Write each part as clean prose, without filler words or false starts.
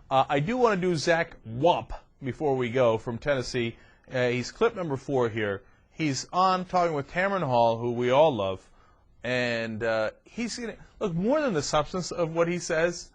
I do want to do Zach Wamp before we go from Tennessee. He's clip number 4 here. He's on talking with Tamron Hall, who we all love, and he's gonna look more than the substance of what he says.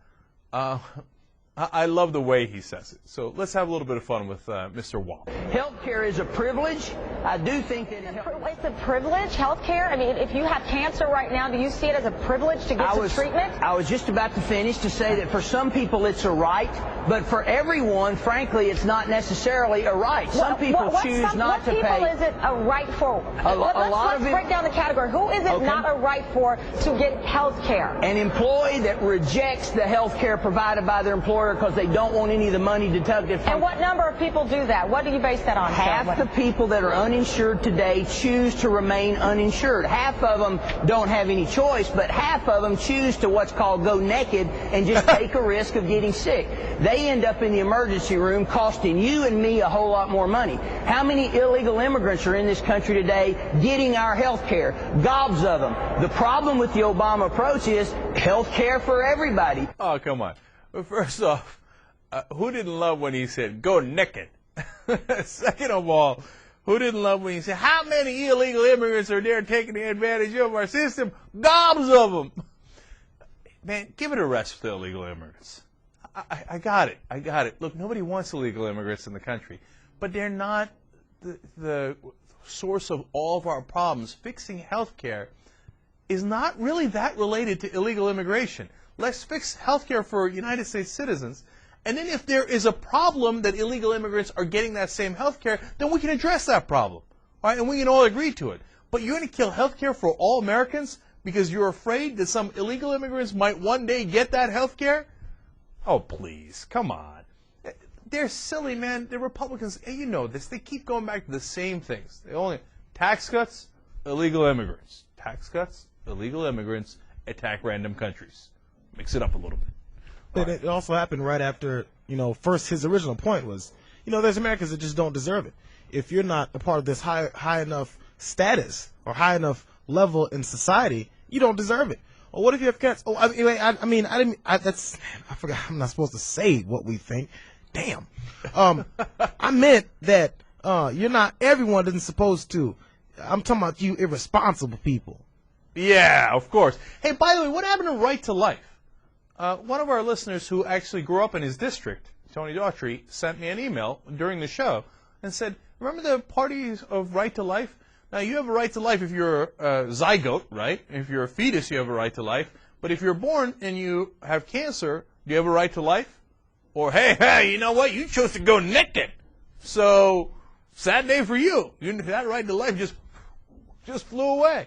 I love the way he says it. So let's have a little bit of fun with Mr. Wamp. Healthcare is a privilege. I do think that it's a privilege, healthcare. I mean, if you have cancer right now, do you see it as a privilege to get some treatment? I was just about to finish to say that for some people it's a right, but for everyone, frankly, it's not necessarily a right. Some people choose not to pay. What people is it a right for? Let's break down the category. Who is it not a right for to get health care? An employee that rejects the health care provided by their employer because they don't want any of the money deducted from. And what number of people do that? What do you base that on? Half the people that are uninsured today choose to remain uninsured. Half of them don't have any choice, but half of them choose to what's called go naked and just take a risk of getting sick. They end up in the emergency room costing you and me a whole lot more money. How many illegal immigrants are in this country today getting our health care? Gobs of them. The problem with the Obama approach is health care for everybody. Oh, come on. First off, who didn't love when he said, go naked? Second of all, who didn't love when he said, how many illegal immigrants are there taking advantage of our system? Gobs of them. Man, give it a rest for the illegal immigrants. I got it. I got it. Look, nobody wants illegal immigrants in the country, but they're not the source of all of our problems. Fixing health care is not really that related to illegal immigration. Let's fix health care for United States citizens, and then if there is a problem that illegal immigrants are getting that same health care, then we can address that problem, all right? And we can all agree to it. But you're going to kill health care for all Americans because you're afraid that some illegal immigrants might one day get that health care? Oh, please, come on. They're silly, man. The Republicans, and you know this, they keep going back to the same things. They only tax cuts, illegal immigrants. Tax cuts, illegal immigrants, attack random countries. Mix it up a little bit. But it also happened right after, first his original point was, there's Americans that just don't deserve it. If you're not a part of this high enough status or high enough level in society, you don't deserve it. Or what if you have cats? Oh, I forgot. I'm not supposed to say what we think. Damn. I meant that everyone isn't supposed to. I'm talking about you irresponsible people. Yeah, of course. Hey, by the way, what happened to Right to Life? One of our listeners who actually grew up in his district, Tony Daughtry, sent me an email during the show and said, remember the parties of Right to Life? Now, you have a right to life if you're a zygote, right? If you're a fetus, you have a right to life. But if you're born and you have cancer, do you have a right to life? Or, hey, you know what? You chose to go naked. So, sad day for you. That right to life just flew away.